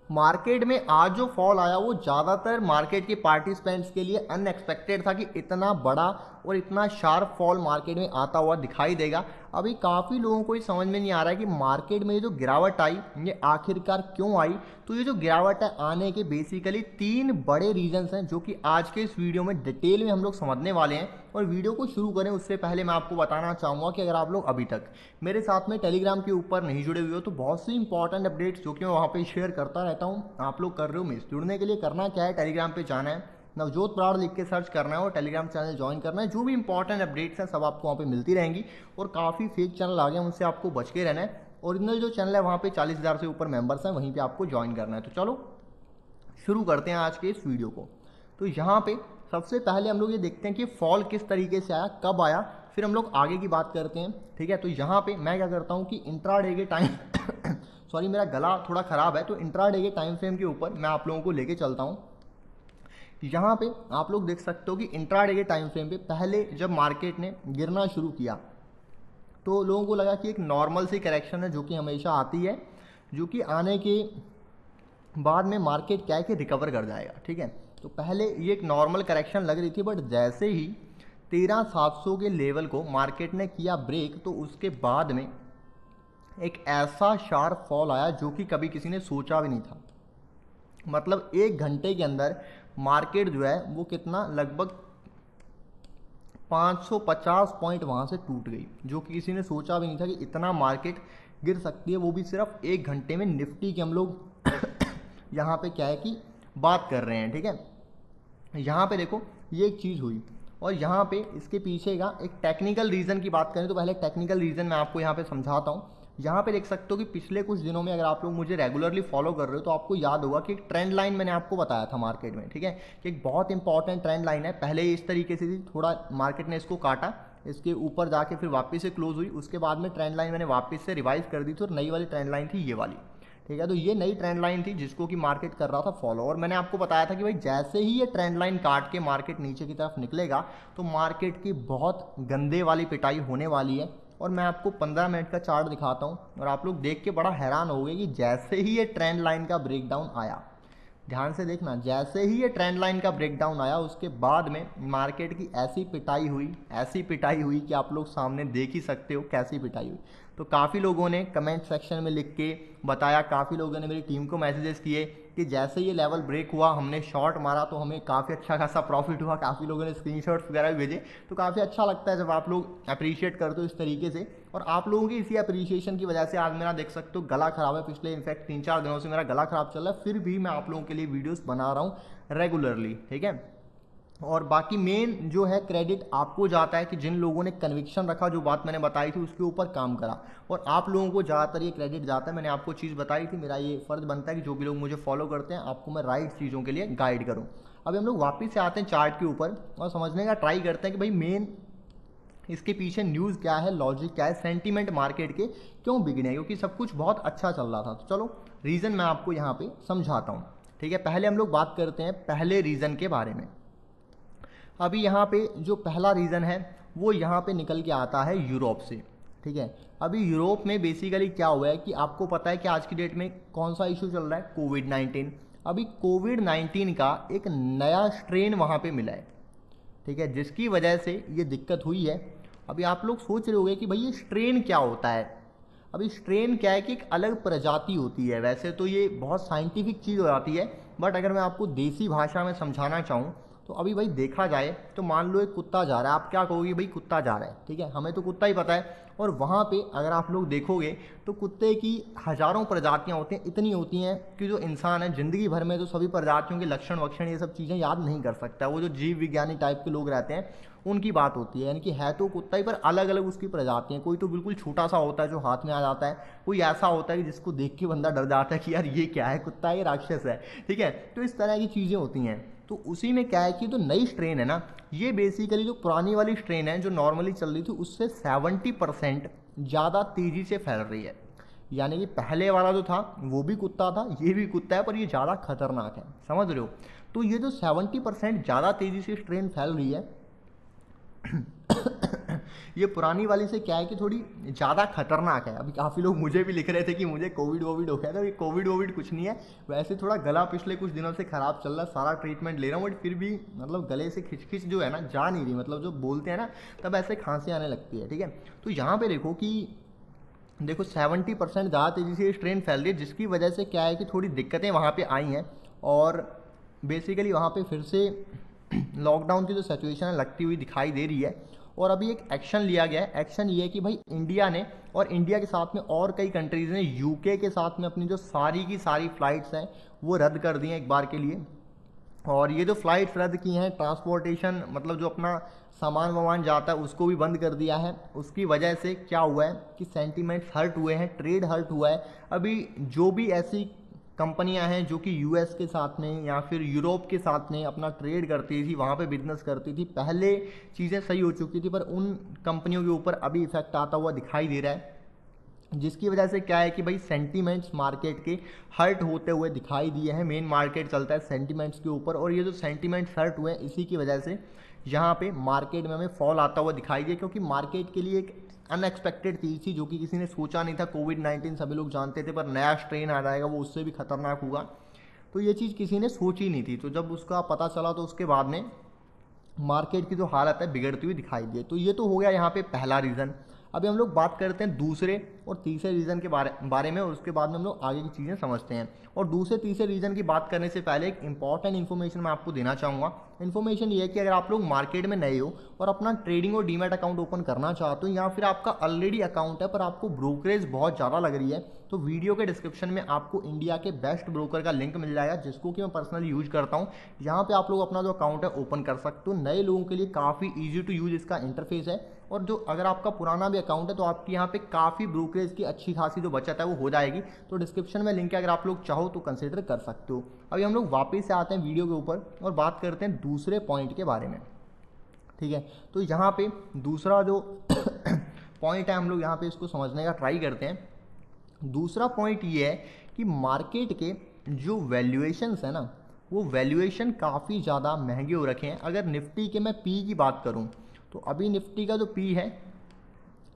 Market में आज जो फॉल आया वो ज़्यादातर मार्केट के पार्टिसिपेंट्स के लिए अनएक्सपेक्टेड था कि इतना बड़ा और इतना शार्प फॉल मार्केट में आता हुआ दिखाई देगा। अभी काफ़ी लोगों को ये समझ में नहीं आ रहा है कि मार्केट में ये जो गिरावट आई ये आखिरकार क्यों आई। तो ये जो गिरावट है आने के बेसिकली 3 बड़े रीजंस हैं जो कि आज के इस वीडियो में डिटेल में हम लोग समझने वाले हैं। और वीडियो को शुरू करें उससे पहले मैं आपको बताना चाहूँगा कि अगर आप लोग अभी तक मेरे साथ में टेलीग्राम के ऊपर नहीं जुड़े हुए हो तो बहुत सी इंपॉर्टेंट अपडेट्स जो कि मैं वहाँ पे शेयर करता रहता हूँ आप लोग कर रहे हो मिस। जुड़ने के लिए करना क्या है, टेलीग्राम पे जाना है, नवजोत प्राण लिख के सर्च करना है और टेलीग्राम चैनल ज्वाइन करना है। जो भी इंपॉर्टेंट अपडेट्स हैं सब आपको वहाँ पे मिलती रहेंगी। और काफ़ी फेक चैनल आ गए उनसे आपको बच के रहना है। ओरिजिनल जो चैनल है वहाँ पे 40,000 से ऊपर मेंबर्स हैं, वहीं पे आपको ज्वाइन करना है। तो चलो शुरू करते हैं आज के इस वीडियो को। तो यहाँ पे सबसे पहले हम लोग ये देखते हैं कि फॉल किस तरीके से आया, कब आया, फिर हम लोग आगे की बात करते हैं। ठीक है, तो यहाँ पे मैं क्या करता हूँ कि इंट्राडे के टाइम सॉरी मेरा गला थोड़ा ख़राब है, तो इंट्राडे के टाइम फ्रेम के ऊपर मैं आप लोगों को लेके चलता हूँ। यहाँ पे आप लोग देख सकते हो कि इंट्राडे के टाइम फ्रेम पे पहले जब मार्केट ने गिरना शुरू किया तो लोगों को लगा कि एक नॉर्मल सी करेक्शन है जो कि हमेशा आती है, जो कि आने के बाद में मार्केट क्या है कि रिकवर कर जाएगा। ठीक है, तो पहले ये एक नॉर्मल करेक्शन लग रही थी, बट जैसे ही 13,700 के लेवल को मार्केट ने किया ब्रेक तो उसके बाद में एक ऐसा शार्प फॉल आया जो कि कभी किसी ने सोचा भी नहीं था। मतलब 1 घंटे के अंदर मार्केट जो है वो कितना लगभग 550 पॉइंट वहाँ से टूट गई, जो कि किसी ने सोचा भी नहीं था कि इतना मार्केट गिर सकती है, वो भी सिर्फ 1 घंटे में। निफ्टी के हम लोग यहाँ पे क्या है कि बात कर रहे हैं। ठीक है, यहाँ पे देखो ये एक चीज़ हुई और यहाँ पे इसके पीछे का एक टेक्निकल रीज़न की बात करें तो पहले टेक्निकल रीज़न मैं आपको यहाँ पे समझाता हूँ। यहाँ पे देख सकते हो कि पिछले कुछ दिनों में अगर आप लोग मुझे रेगुलरली फॉलो कर रहे हो तो आपको याद होगा कि एक ट्रेंड लाइन मैंने आपको बताया था मार्केट में। ठीक है, कि एक बहुत इंपॉर्टेंट ट्रेंड लाइन है। पहले इस तरीके से थी, थोड़ा मार्केट ने इसको काटा, इसके ऊपर जाके फिर वापस से क्लोज हुई, उसके बाद में ट्रेंड लाइन मैंने वापस से रिवाइज कर दी थी और नई वाली ट्रेंड लाइन थी ये वाली। ठीक है, तो ये नई ट्रेंड लाइन थी जिसको कि मार्केट कर रहा था फॉलो। और मैंने आपको बताया था कि भाई जैसे ही ये ट्रेंड लाइन काट के मार्केट नीचे की तरफ निकलेगा तो मार्केट की बहुत गंदे वाली पिटाई होने वाली है। और मैं आपको 15 मिनट का चार्ट दिखाता हूँ और आप लोग देख के बड़ा हैरान होंगे कि जैसे ही ये ट्रेंड लाइन का ब्रेकडाउन आया, ध्यान से देखना, जैसे ही ये ट्रेंड लाइन का ब्रेकडाउन आया उसके बाद में मार्केट की ऐसी पिटाई हुई कि आप लोग सामने देख ही सकते हो कैसी पिटाई हुई। तो काफ़ी लोगों ने कमेंट सेक्शन में लिख के बताया, काफ़ी लोगों ने मेरी टीम को मैसेजेस किए कि जैसे ये लेवल ब्रेक हुआ हमने शॉर्ट मारा तो हमें काफ़ी अच्छा खासा प्रॉफिट हुआ। काफ़ी लोगों ने स्क्रीनशॉट्स वगैरह भी भेजे। तो काफ़ी अच्छा लगता है जब आप लोग अप्रिशिएट करते हो इस तरीके से। और आप लोगों की इसी अप्रिशिएशन की वजह से आज मेरा देख सकते हो गला खराब है। पिछले इनफैक्ट 3-4 दिनों से मेरा गला खराब चल रहा है, फिर भी मैं आप लोगों के लिए वीडियोस बना रहा हूँ रेगुलरली। ठीक है, और बाकी मेन जो है क्रेडिट आपको जाता है कि जिन लोगों ने कन्विक्शन रखा, जो बात मैंने बताई थी उसके ऊपर काम करा, और आप लोगों को ज़्यादातर ये क्रेडिट जाता है। मैंने आपको चीज़ बताई थी, मेरा ये फ़र्ज़ बनता है कि जो भी लोग मुझे फॉलो करते हैं आपको मैं राइट चीज़ों के लिए गाइड करूँ। अभी हम लोग वापस से आते हैं चार्ट के ऊपर और समझने का ट्राई करते हैं कि भाई मेन इसके पीछे न्यूज़ क्या है, लॉजिक क्या है, सेंटीमेंट मार्केट के क्यों बिगड़े, क्योंकि सब कुछ बहुत अच्छा चल रहा था। तो चलो रीज़न मैं आपको यहाँ पे समझाता हूँ। ठीक है, पहले हम लोग बात करते हैं पहले रीज़न के बारे में। अभी यहाँ पे जो पहला रीज़न है वो यहाँ पे निकल के आता है यूरोप से। ठीक है, अभी यूरोप में बेसिकली क्या हुआ है कि आपको पता है कि आज की डेट में कौन सा इशू चल रहा है, कोविड-19। अभी कोविड-19 का एक नया स्ट्रेन वहाँ पे मिला है। ठीक है, जिसकी वजह से ये दिक्कत हुई है। अभी आप लोग सोच रहे होंगे कि भाई ये स्ट्रेन क्या होता है। अभी स्ट्रेन क्या है कि एक अलग प्रजाति होती है। वैसे तो ये बहुत साइंटिफिक चीज़ हो जाती है, बट अगर मैं आपको देसी भाषा में समझाना चाहूँ तो अभी भाई देखा जाए तो मान लो एक कुत्ता जा रहा है, आप क्या कहोगे, भाई कुत्ता जा रहा है। ठीक है, हमें तो कुत्ता ही पता है। और वहाँ पे अगर आप लोग देखोगे तो कुत्ते की हज़ारों प्रजातियाँ होती हैं, इतनी होती हैं कि जो इंसान है ज़िंदगी भर में तो सभी प्रजातियों के लक्षण वक्षण ये सब चीज़ें याद नहीं कर सकता। वो जो जीव विज्ञानी टाइप के लोग रहते हैं उनकी बात होती है, यानी कि है तो कुत्ता ही पर अलग अलग उसकी प्रजातियाँ। कोई तो बिल्कुल छोटा सा होता है जो हाथ में आ जाता है, कोई ऐसा होता है कि जिसको देख के बंदा डर जाता है कि यार ये क्या है, कुत्ता है, ये राक्षस है। ठीक है, तो इस तरह की चीज़ें होती हैं। तो उसी में क्या है कि जो नई स्ट्रेन है ना, ये बेसिकली जो पुरानी वाली स्ट्रेन है जो नॉर्मली चल रही थी उससे 70% ज़्यादा तेज़ी से फैल रही है। यानी कि पहले वाला जो था वो भी कुत्ता था, ये भी कुत्ता है, पर ये ज़्यादा खतरनाक है। समझ रहे हो? तो ये जो 70% ज़्यादा तेज़ी से स्ट्रेन फैल रही है ये पुरानी वाली से क्या है कि थोड़ी ज़्यादा खतरनाक है। अभी काफ़ी लोग मुझे भी लिख रहे थे कि मुझे कोविड वोविड हो गया था। ये कोविड वोविड कुछ नहीं है, वैसे थोड़ा गला पिछले कुछ दिनों से ख़राब चल रहा है, सारा ट्रीटमेंट ले रहा हूँ, बट फिर भी मतलब गले से खिंच जो है ना जा नहीं रही, मतलब जो बोलते हैं ना तब ऐसे खांसी आने लगती है। ठीक है, तो यहाँ पे देखो 70% ज़्यादा तेज़ी से ये स्ट्रेन फैल रही है, जिसकी वजह से क्या है कि थोड़ी दिक्कतें वहाँ पे आई हैं और बेसिकली वहाँ पे फिर से लॉकडाउन की जो सिचुएशन है लगती हुई दिखाई दे रही है। और अभी एक एक्शन लिया गया है। एक्शन ये है कि भाई इंडिया ने, और इंडिया के साथ में और कई कंट्रीज़ ने यूके के साथ में अपनी जो सारी की सारी फ़्लाइट्स हैं वो रद्द कर दी हैं एक बार के लिए। और ये जो फ़्लाइट्स रद्द की हैं, ट्रांसपोर्टेशन मतलब जो अपना सामान वामान जाता है उसको भी बंद कर दिया है। उसकी वजह से क्या हुआ है कि सेंटीमेंट्स हर्ट हुए हैं, ट्रेड हर्ट हुआ है। अभी जो भी ऐसी कंपनियां हैं जो कि यूएस के साथ में या फिर यूरोप के साथ में अपना ट्रेड करती थी, वहाँ पे बिजनेस करती थी, पहले चीज़ें सही हो चुकी थी, पर उन कंपनियों के ऊपर अभी इफेक्ट आता हुआ दिखाई दे रहा है, जिसकी वजह से क्या है कि भाई सेंटीमेंट्स मार्केट के हर्ट होते हुए दिखाई दिए हैं। मेन मार्केट चलता है सेंटीमेंट्स के ऊपर, और ये जो सेंटीमेंट्स हर्ट हुए हैं इसी की वजह से यहाँ पे मार्केट में हमें फॉल आता हुआ दिखाई दिया, क्योंकि मार्केट के लिए एक अनएक्सपेक्टेड चीज़ थी जो कि किसी ने सोचा नहीं था। कोविड-19 सभी लोग जानते थे, पर नया स्ट्रेन आ जाएगा वो उससे भी खतरनाक होगा, तो ये चीज़ किसी ने सोची नहीं थी। तो जब उसका पता चला तो उसके बाद में मार्केट की जो हालत है बिगड़ती हुई दिखाई दी। तो ये तो हो गया यहाँ पे पहला रीज़न। अभी हम लोग बात करते हैं दूसरे और तीसरे रीज़न के बारे में, और उसके बाद में हम लोग आगे की चीज़ें समझते हैं। और दूसरे तीसरे रीज़न की बात करने से पहले एक इंपॉर्टेंट इन्फॉर्मेशन मैं आपको देना चाहूँगा। इन्फॉर्मेशन ये है कि अगर आप लोग मार्केट में नए हो और अपना ट्रेडिंग और डीमैट अकाउंट ओपन करना चाहते हो, या फिर आपका ऑलरेडी अकाउंट है पर आपको ब्रोकरेज बहुत ज़्यादा लग रही है, तो वीडियो के डिस्क्रिप्शन में आपको इंडिया के बेस्ट ब्रोकर का लिंक मिल जाएगा, जिसको कि मैं पर्सनली यूज करता हूँ। यहाँ पे आप लोग अपना जो अकाउंट है ओपन कर सकते हो। नए लोगों के लिए काफ़ी ईजी टू यूज इसका इंटरफेस है, और जो अगर आपका पुराना भी अकाउंट है तो आपकी यहाँ पे काफ़ी ब्रोकरेज की अच्छी खासी जो बचत है वो हो जाएगी। तो डिस्क्रिप्शन में लिंक है, अगर आप लोग चाहो तो कंसिडर कर सकते हो। अभी हम लोग वापस से आते हैं वीडियो के ऊपर और बात करते हैं दूसरे पॉइंट के बारे में। ठीक है, तो यहाँ पे दूसरा जो पॉइंट है हम लोग यहाँ पे इसको समझने का ट्राई करते हैं। दूसरा पॉइंट ये है कि मार्केट के जो वैल्यूएशंस है ना, वो वैल्यूएशन काफ़ी ज़्यादा महंगे हो रखे हैं। अगर निफ्टी के मैं पी की बात करूँ तो अभी निफ्टी का जो पी है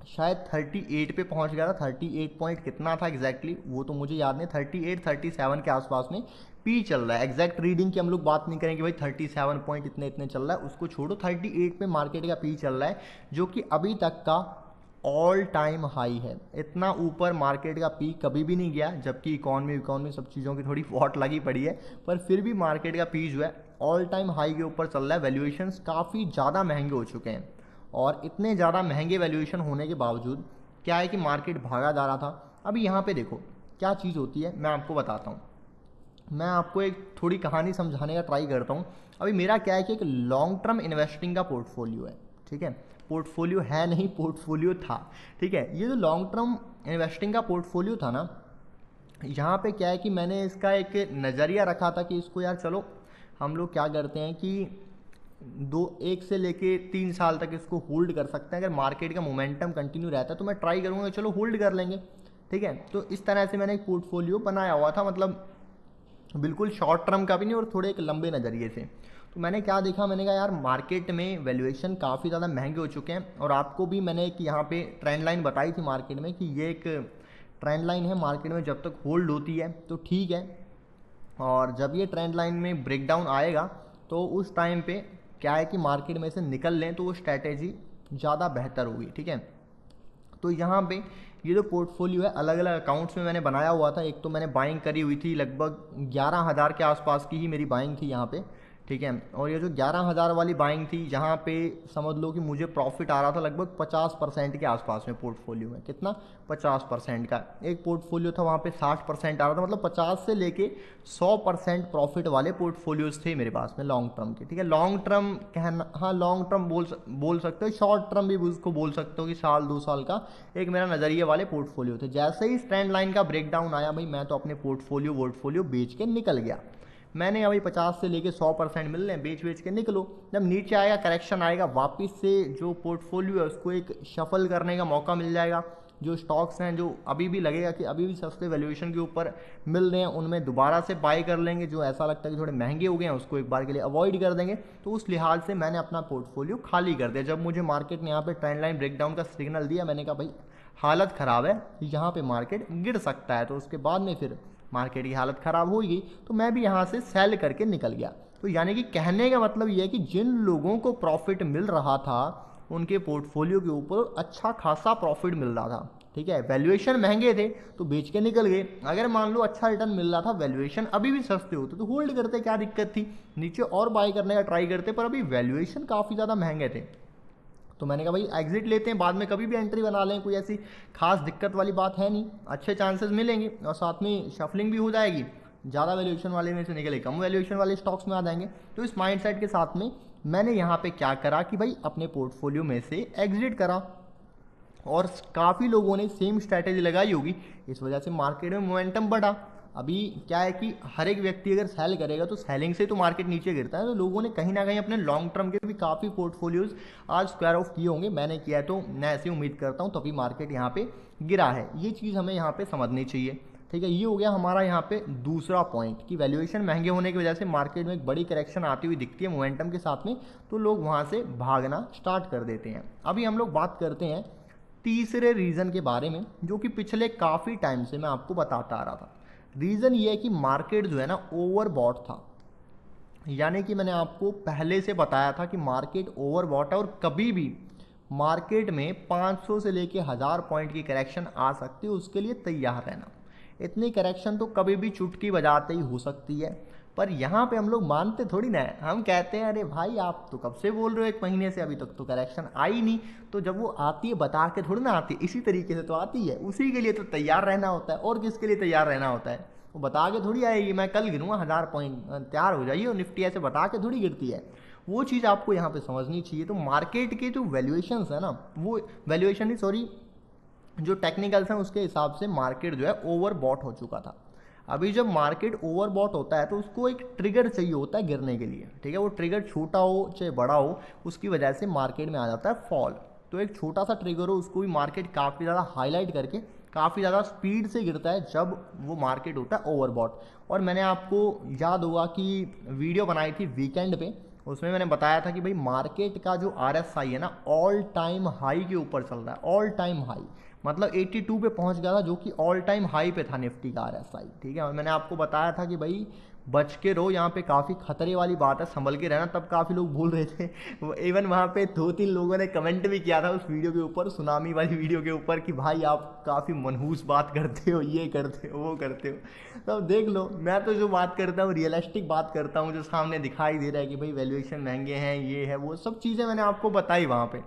शायद 38 पे पहुंच गया था। 38 पॉइंट कितना था एग्जैक्टली वो तो मुझे याद नहीं, 38 37 के आसपास में पी चल रहा है। एग्जैक्ट रीडिंग की हम लोग बात नहीं करेंगे भाई 37 पॉइंट इतने इतने चल रहा है, उसको छोड़ो। 38 पे मार्केट का पी चल रहा है, जो कि अभी तक का ऑल टाइम हाई है। इतना ऊपर मार्केट का पी कभी भी नहीं गया, जबकि इकॉनमी सब चीज़ों की थोड़ी वॉट लगी पड़ी है, पर फिर भी मार्केट का पी जो है ऑल टाइम हाई के ऊपर चल रहा है। वैल्यूएशंस काफ़ी ज़्यादा महंगे हो चुके हैं, और इतने ज़्यादा महंगे वैल्यूएशन होने के बावजूद क्या है कि मार्केट भागा जा रहा था। अभी यहाँ पे देखो क्या चीज़ होती है, मैं आपको बताता हूँ। मैं आपको एक थोड़ी कहानी समझाने का ट्राई करता हूँ। अभी मेरा क्या है कि एक लॉन्ग टर्म इन्वेस्टिंग का पोर्टफोलियो है। ठीक है, पोर्टफोलियो है नहीं, पोर्टफोलियो था। ठीक है, ये जो लॉन्ग टर्म इन्वेस्टिंग का पोर्टफोलियो था ना, यहाँ पे क्या है कि मैंने इसका एक नज़रिया रखा था कि इसको यार चलो हम लोग क्या करते हैं कि 1 से लेके 3 साल तक इसको होल्ड कर सकते हैं। अगर मार्केट का मोमेंटम कंटिन्यू रहता है तो मैं ट्राई करूँगा चलो होल्ड कर लेंगे। ठीक है, तो इस तरह से मैंने एक पोर्टफोलियो बनाया हुआ था, मतलब बिल्कुल शॉर्ट टर्म का भी नहीं और थोड़े एक लंबे नज़रिए से। तो मैंने क्या देखा, मैंने कहा यार मार्केट में वैल्यूएशन काफ़ी ज़्यादा महंगे हो चुके हैं, और आपको भी मैंने एक यहाँ पे ट्रेंड लाइन बताई थी मार्केट में कि ये एक ट्रेंड लाइन है मार्केट में, जब तक होल्ड होती है तो ठीक है, और जब ये ट्रेंड लाइन में ब्रेकडाउन आएगा तो उस टाइम पे क्या है कि मार्केट में से निकल लें तो वो स्ट्रैटेजी ज़्यादा बेहतर होगी। ठीक है, तो यहाँ पे ये जो पोर्टफोलियो है अलग अलग अकाउंट्स में मैंने बनाया हुआ था। एक तो मैंने बाइंग करी हुई थी, लगभग 11,000 के आसपास की ही मेरी बाइंग थी यहाँ पे। ठीक है, और ये जो 11,000 वाली बाइंग थी, यहाँ पे समझ लो कि मुझे प्रॉफिट आ रहा था लगभग 50% के आसपास में पोर्टफोलियो में। कितना? 50% का। एक पोर्टफोलियो था वहाँ पे 60% आ रहा था, मतलब 50 से लेके 100% प्रॉफिट वाले पोर्टफोलियोज थे मेरे पास में लॉन्ग टर्म के। ठीक है, लॉन्ग टर्म कहना, हाँ लॉन्ग टर्म बोल सकते हो, शॉर्ट टर्म भी उसको बोल सकते हो कि साल 2 साल का एक मेरा नज़रिए वाले पोर्टफोलियो थे। जैसे ही ट्रेंड लाइन का ब्रेकडाउन आया भाई, मैं तो अपने पोर्टफोलियो बेच के निकल गया। मैंने अभी 50 से लेके 100% मिल रहे हैं, बेच के निकलो। जब नीचे आएगा, करेक्शन आएगा, वापस से जो पोर्टफोलियो है उसको एक शफल करने का मौका मिल जाएगा, जो स्टॉक्स हैं जो अभी भी लगेगा कि अभी भी सस्ते वैल्यूएशन के ऊपर मिल रहे हैं, उनमें दोबारा से बाय कर लेंगे। जो ऐसा लगता है कि थोड़े महंगे हो गए हैं उसको एक बार के लिए अवॉइड कर देंगे। तो उस लिहाज से मैंने अपना पोर्टफोलियो खाली कर दिया। जब मुझे मार्केट ने यहाँ पे ट्रेंड लाइन ब्रेकडाउन का सिग्नल दिया, मैंने कहा भाई हालत ख़राब है, यहाँ पे मार्केट गिर सकता है। तो उसके बाद में फिर मार्केट की हालत ख़राब हो गई, तो मैं भी यहाँ से सेल करके निकल गया। तो यानी कि कहने का मतलब ये है कि जिन लोगों को प्रॉफिट मिल रहा था उनके पोर्टफोलियो के ऊपर अच्छा खासा प्रॉफिट मिल रहा था, ठीक है। वैल्यूएशन महंगे थे तो बेच के निकल गए। अगर मान लो अच्छा रिटर्न मिल रहा था, वैल्यूएशन अभी भी सस्ते होते तो होल्ड करते, क्या दिक्कत थी, नीचे और बाय करने का ट्राई करते, पर अभी वैल्यूएशन काफ़ी ज़्यादा महंगे थे। तो मैंने कहा भाई एग्जिट लेते हैं, बाद में कभी भी एंट्री बना लें, कोई ऐसी खास दिक्कत वाली बात है नहीं, अच्छे चांसेस मिलेंगे और साथ में शफलिंग भी हो जाएगी, ज़्यादा वैल्यूएशन वाले में से निकले कम वैल्यूएशन वाले स्टॉक्स में आ जाएंगे। तो इस माइंडसेट के साथ में मैंने यहाँ पे क्या करा कि भाई अपने पोर्टफोलियो में से एग्जिट करा, और काफ़ी लोगों ने सेम स्ट्रैटेजी लगाई होगी, इस वजह से मार्केट में मोमेंटम बढ़ा। अभी क्या है कि हर एक व्यक्ति अगर सेल करेगा तो सेलिंग से तो मार्केट नीचे गिरता है। तो लोगों ने कहीं ना कहीं अपने लॉन्ग टर्म के भी काफ़ी पोर्टफोलियोज आज स्क्वायर ऑफ किए होंगे, मैंने किया है, तो मैं ऐसी उम्मीद करता हूँ तभी मार्केट यहाँ पे गिरा है। ये चीज़ हमें यहाँ पे समझनी चाहिए, ठीक है। ये हो गया हमारा यहाँ पे दूसरा पॉइंट कि वैल्यूएशन महंगे होने की वजह से मार्केट में एक बड़ी करेक्शन आती हुई दिखती है मोमेंटम के साथ में, तो लोग वहाँ से भागना स्टार्ट कर देते हैं। अभी हम लोग बात करते हैं तीसरे रीज़न के बारे में, जो कि पिछले काफ़ी टाइम से मैं आपको बताता आ रहा था। रीज़न ये है कि मार्केट जो है ना ओवरबॉट था, यानी कि मैंने आपको पहले से बताया था कि मार्केट ओवरबॉट है और कभी भी मार्केट में 500 से लेके 1000 पॉइंट की करेक्शन आ सकती है, उसके लिए तैयार रहना। इतनी करेक्शन तो कभी भी चुटकी बजाते ही हो सकती है, पर यहाँ पे हम लोग मानते थोड़ी ना है। हम कहते हैं अरे भाई आप तो कब से बोल रहे हो, 1 महीने से, अभी तक तो करेक्शन आई नहीं। तो जब वो आती है बता के थोड़ी ना आती है, इसी तरीके से तो आती है, उसी के लिए तो तैयार रहना होता है। और किसके लिए तैयार रहना होता है, वो बता के थोड़ी आएगी मैं कल गिरूँगा 1000 पॉइंट, तैयार हो जाइए, और निफ्टी ऐसे बता के थोड़ी गिरती है। वो चीज़ आपको यहाँ पे समझनी चाहिए। तो मार्केट के जो वैल्यूएशंस है ना, वो वैल्यूएशन ही सॉरी जो टेक्निकल्स हैं उसके हिसाब से मार्केट जो है ओवरबॉट हो चुका था। अभी जब मार्केट ओवरबॉट होता है तो उसको एक ट्रिगर चाहिए होता है गिरने के लिए, ठीक है। वो ट्रिगर छोटा हो चाहे बड़ा हो, उसकी वजह से मार्केट में आ जाता है फॉल। तो एक छोटा सा ट्रिगर हो, उसको भी मार्केट काफ़ी ज़्यादा हाईलाइट करके काफ़ी ज़्यादा स्पीड से गिरता है जब वो मार्केट होता है ओवरबॉट। और मैंने आपको याद होगा कि वीडियो बनाई थी वीकेंड पे, उसमें मैंने बताया था कि भाई मार्केट का जो RSI है ना ऑल टाइम हाई के ऊपर चल रहा है, ऑल टाइम हाई मतलब 82 पे पहुंच गया था, जो कि ऑल टाइम हाई पे था निफ्टी का RSI, ठीक है। और मैंने आपको बताया था कि भाई बच के रहो, यहाँ पे काफ़ी खतरे वाली बात है, संभल के रहना। तब काफ़ी लोग भूल रहे थे, इवन वहाँ पे 2-3 लोगों ने कमेंट भी किया था उस वीडियो के ऊपर, सुनामी वाली वीडियो के ऊपर, कि भाई आप काफ़ी मनहूस बात करते हो, ये करते हो, वो करते हो। तो अब देख लो, मैं तो जो बात करता हूँ रियलिस्टिक बात करता हूँ, जो सामने दिखाई दे रहा है कि भाई वैल्यूएशन महंगे हैं, ये है, वो सब चीज़ें मैंने आपको बताई वहाँ पर।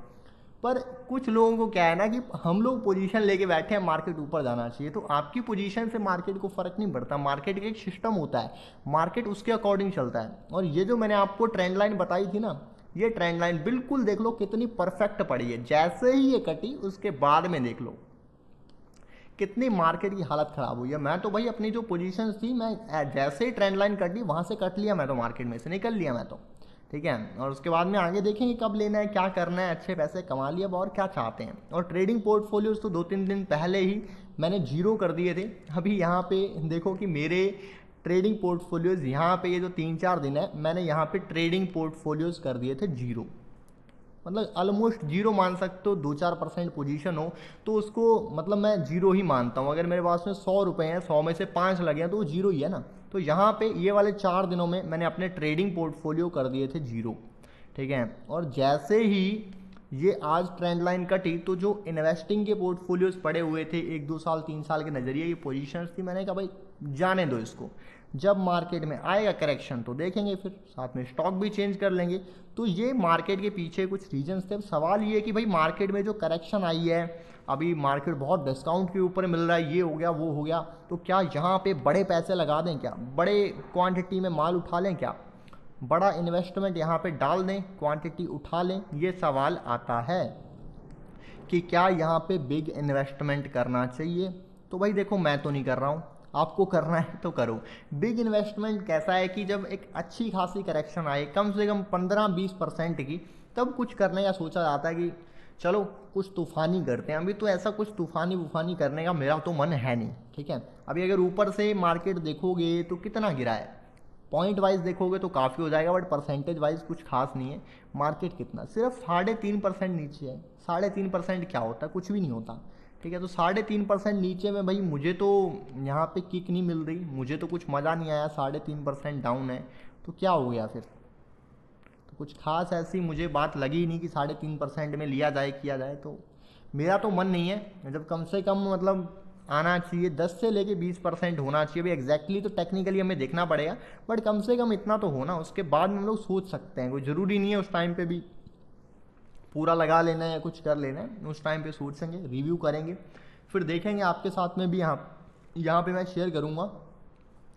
पर कुछ लोगों को क्या है ना कि हम लोग पोजीशन लेके बैठे हैं मार्केट ऊपर जाना चाहिए, तो आपकी पोजीशन से मार्केट को फर्क नहीं पड़ता। मार्केट का एक सिस्टम होता है, मार्केट उसके अकॉर्डिंग चलता है। और ये जो मैंने आपको ट्रेंड लाइन बताई थी ना, ये ट्रेंड लाइन बिल्कुल देख लो कितनी परफेक्ट पड़ी है। जैसे ही ये कटी उसके बाद में देख लो कितनी मार्केट की हालत खराब हुई है। मैं तो भाई अपनी जो पोजीशन थी, मैं जैसे ही ट्रेंड लाइन कटी वहाँ से कट लिया, मैं तो मार्केट में से निकल लिया मैं तो, ठीक है। और उसके बाद में आगे देखेंगे कब लेना है, क्या करना है, अच्छे पैसे कमा लिए अब और क्या चाहते हैं। और ट्रेडिंग पोर्टफोलियोज तो 2-3 दिन पहले ही मैंने जीरो कर दिए थे। अभी यहाँ पे देखो कि मेरे ट्रेडिंग पोर्टफोलियोज यहाँ पे ये जो 3-4 दिन है, मैंने यहाँ पे ट्रेडिंग पोर्टफोलियोज कर दिए थे जीरो, मतलब ऑलमोस्ट जीरो मान सकते हो। 2-4% पोजीशन हो तो उसको मतलब मैं जीरो ही मानता हूँ। अगर मेरे पास में 100 रुपये हैं, 100 में से 5 लगे हैं तो वो जीरो ही है ना। तो यहाँ पे ये वाले 4 दिनों में मैंने अपने ट्रेडिंग पोर्टफोलियो कर दिए थे जीरो, ठीक है। और जैसे ही ये आज ट्रेंड लाइन कटी तो जो इन्वेस्टिंग के पोर्टफोलियोज पड़े हुए थे 1-2 साल 3 साल के नज़रिए की पोजीशंस थी, मैंने कहा भाई जाने दो इसको, जब मार्केट में आएगा करेक्शन तो देखेंगे, फिर साथ में स्टॉक भी चेंज कर लेंगे। तो ये मार्केट के पीछे कुछ रीजंस थे। अब सवाल ये है कि भाई मार्केट में जो करेक्शन आई है, अभी मार्केट बहुत डिस्काउंट के ऊपर मिल रहा है, ये हो गया वो हो गया, तो क्या यहाँ पे बड़े पैसे लगा दें, क्या बड़े क्वांटिटी में माल उठा लें, क्या बड़ा इन्वेस्टमेंट यहाँ पे डाल दें, क्वांटिटी उठा लें? ये सवाल आता है कि क्या यहाँ पे बिग इन्वेस्टमेंट करना चाहिए। तो भाई देखो, मैं तो नहीं कर रहा हूँ, आपको करना है तो करो। बिग इन्वेस्टमेंट कैसा है कि जब एक अच्छी खासी करेक्शन आए कम से कम 15-20% की, तब कुछ करने का सोचा जाता है कि चलो कुछ तूफ़ानी करते हैं। अभी तो ऐसा कुछ तूफ़ानी वूफ़ानी करने का मेरा तो मन है नहीं, ठीक है। अभी अगर ऊपर से मार्केट देखोगे तो कितना गिरा है, पॉइंट वाइज देखोगे तो काफ़ी हो जाएगा, बट परसेंटेज वाइज कुछ खास नहीं है। मार्केट कितना, सिर्फ 3.5% नीचे है। 3.5% क्या होता है, कुछ भी नहीं होता, ठीक है। तो 3.5% नीचे में भाई मुझे तो यहाँ पे किक नहीं मिल रही, मुझे तो कुछ मज़ा नहीं आया। 3.5% डाउन है तो क्या हो गया फिर, तो कुछ खास ऐसी मुझे बात लगी ही नहीं कि 3.5% में लिया जाए किया जाए। तो मेरा तो मन नहीं है, जब कम से कम मतलब आना चाहिए 10 से लेके 20% होना चाहिए। अभी एग्जैक्टली तो टेक्निकली हमें देखना पड़ेगा, बट कम से कम इतना तो होना, उसके बाद हम लोग सोच सकते हैं। कोई ज़रूरी नहीं है उस टाइम पे भी पूरा लगा लेना है या कुछ कर लेना है। उस टाइम पे सोचेंगे, रिव्यू करेंगे, फिर देखेंगे। आपके साथ में भी यहाँ पे मैं शेयर करूँगा।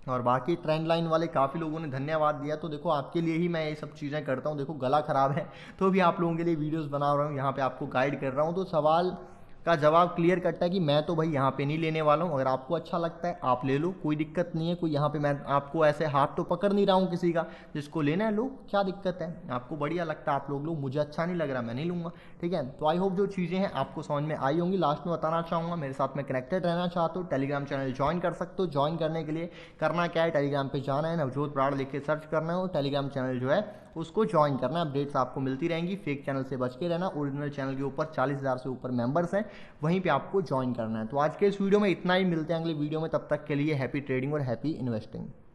और बाकी ट्रेंड लाइन वाले काफ़ी लोगों ने धन्यवाद दिया। तो देखो आपके लिए ही मैं ये सब चीज़ें करता हूँ। देखो गला ख़राब है तो भी आप लोगों के लिए वीडियोस बना रहा हूँ, यहाँ पे आपको गाइड कर रहा हूँ। तो सवाल का जवाब क्लियर कट है कि मैं तो भाई यहाँ पे नहीं लेने वाला हूँ। अगर आपको अच्छा लगता है आप ले लो, कोई दिक्कत नहीं है। कोई यहाँ पे मैं आपको ऐसे हाथ तो पकड़ नहीं रहा हूँ किसी का, जिसको लेना है लो, क्या दिक्कत है। आपको बढ़िया लगता है आप लोग लो, मुझे अच्छा नहीं लग रहा मैं नहीं लूँगा, ठीक है। तो आई होप जो चीज़ें हैं आपको समझ में आई होंगी। लास्ट में बताना चाहूँगा, मेरे साथ में कनेक्टेड रहना चाहते हो टेलीग्राम चैनल ज्वाइन कर सकते हो। ज्वाइन करने के लिए करना क्या है, टेलीग्राम पे जाना है, नवजोत ब्राड़ लिख के सर्च करना है और टेलीग्राम चैनल जो है उसको ज्वाइन करना है। अपडेट्स आपको मिलती रहेंगी, फेक चैनल से बच के रहना। ओरिजिनल चैनल के ऊपर 40,000 से ऊपर मेंबर्स हैं, वहीं पे आपको ज्वाइन करना है। तो आज के इस वीडियो में इतना ही, मिलते हैं अगले वीडियो में, तब तक के लिए हैप्पी ट्रेडिंग और हैप्पी इन्वेस्टिंग।